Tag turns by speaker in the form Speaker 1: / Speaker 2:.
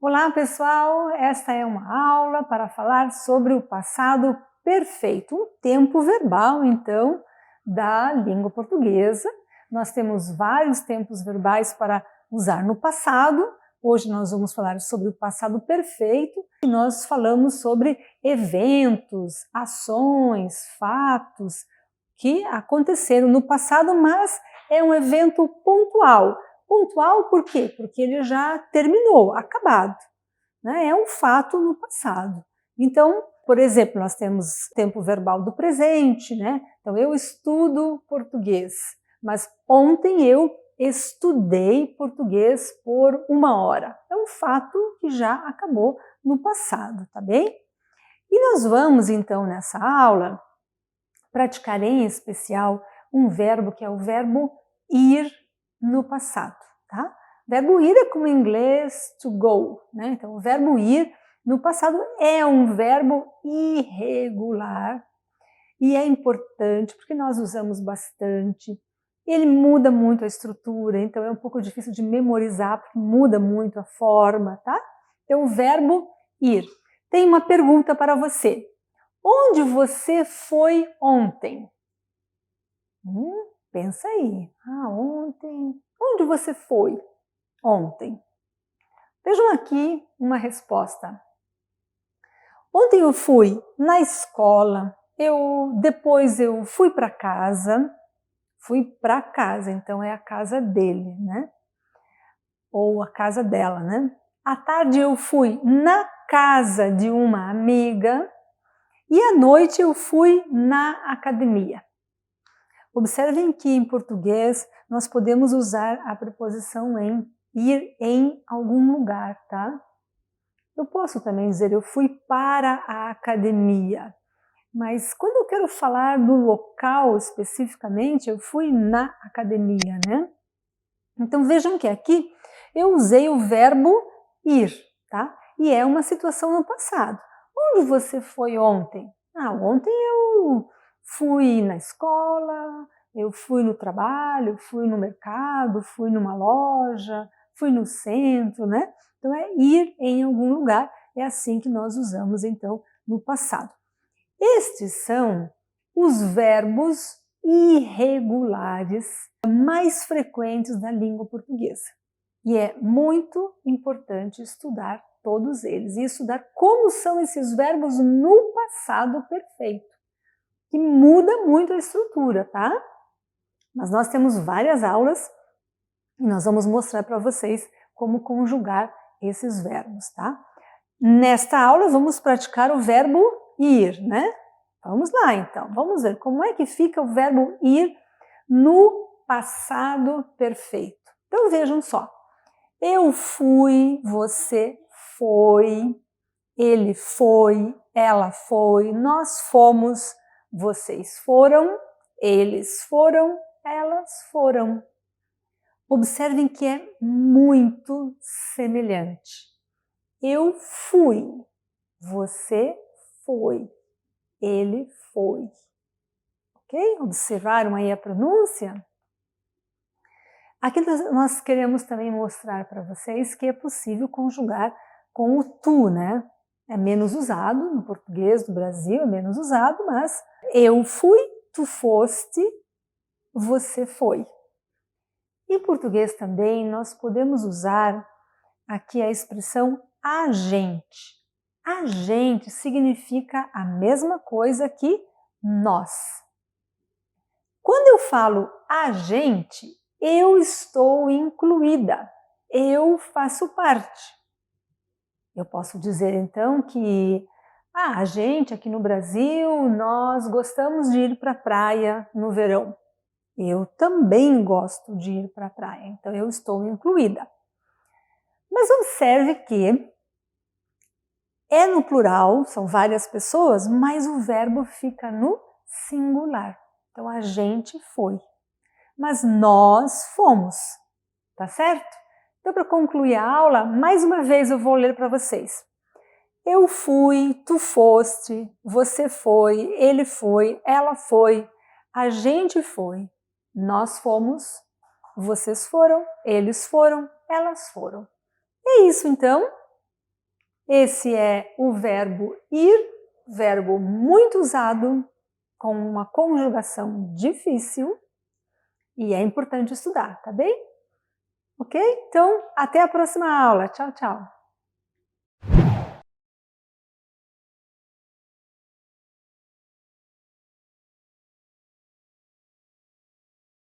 Speaker 1: Olá pessoal, esta é uma aula para falar sobre o passado perfeito, um tempo verbal então da língua portuguesa. Nós temos vários tempos verbais para usar no passado. Hoje nós vamos falar sobre o passado perfeito e nós falamos sobre eventos, ações, fatos que aconteceram no passado, mas é um evento pontual. Pontual por quê? Porque ele já terminou, acabado, né? É um fato no passado. Então, por exemplo, nós temos tempo verbal do presente, né? Então, eu estudo português, mas ontem eu estudei português por 1 hora. É um fato que já acabou no passado, tá bem? E nós vamos, então, nessa aula, praticar em especial um verbo que é o verbo ir no passado, tá? Verbo ir é como em inglês to go, né? Então, o verbo ir no passado é um verbo irregular e é importante porque nós usamos bastante. Ele muda muito a estrutura, então é um pouco difícil de memorizar porque muda muito a forma, tá? Então, o verbo ir. Tem uma pergunta para você. Onde você foi ontem? Pensa aí. Ontem. Onde você foi ontem? Vejam aqui uma resposta. Ontem eu fui na escola, depois eu fui para casa, então é a casa dele, né? Ou a casa dela, né? À tarde eu fui na casa de uma amiga e à noite eu fui na academia. Observem que em português nós podemos usar a preposição em, ir em algum lugar, tá? Eu posso também dizer eu fui para a academia, mas quando eu quero falar do local especificamente, eu fui na academia, né? Então vejam que aqui eu usei o verbo ir, tá? E é uma situação no passado. Onde você foi ontem? Ontem eu fui na escola, eu fui no trabalho, fui no mercado, fui numa loja, fui no centro, né? Então é ir em algum lugar, é assim que nós usamos então no passado. Estes são os verbos irregulares mais frequentes da língua portuguesa. E é muito importante estudar todos eles e estudar como são esses verbos no passado perfeito, que muda muito a estrutura, tá? Mas nós temos várias aulas e nós vamos mostrar para vocês como conjugar esses verbos, tá? Nesta aula vamos praticar o verbo ir, né? Vamos lá então, vamos ver como é que fica o verbo ir no passado perfeito. Então vejam só, eu fui, você foi, ele foi, ela foi, nós fomos, vocês foram, eles foram, elas foram. Observem que é muito semelhante. Eu fui, você foi, ele foi. Ok? Observaram aí a pronúncia? Aqui nós queremos também mostrar para vocês que é possível conjugar com o tu, né? É menos usado, no português do Brasil é menos usado, mas eu fui, tu foste, você foi. Em português também nós podemos usar aqui a expressão a gente. A gente significa a mesma coisa que nós. Quando eu falo a gente, eu estou incluída, eu faço parte. Eu posso dizer então que a gente aqui no Brasil, nós gostamos de ir para a praia no verão. Eu também gosto de ir para a praia, então eu estou incluída. Mas observe que é no plural, são várias pessoas, mas o verbo fica no singular. Então a gente foi, mas nós fomos, tá certo? Então para concluir a aula, mais uma vez eu vou ler para vocês. Eu fui, tu foste, você foi, ele foi, ela foi, a gente foi, nós fomos, vocês foram, eles foram, elas foram. É isso então. Esse é o verbo ir, verbo muito usado, com uma conjugação difícil, e é importante estudar, tá bem? Ok? Então, até a próxima aula. Tchau, tchau!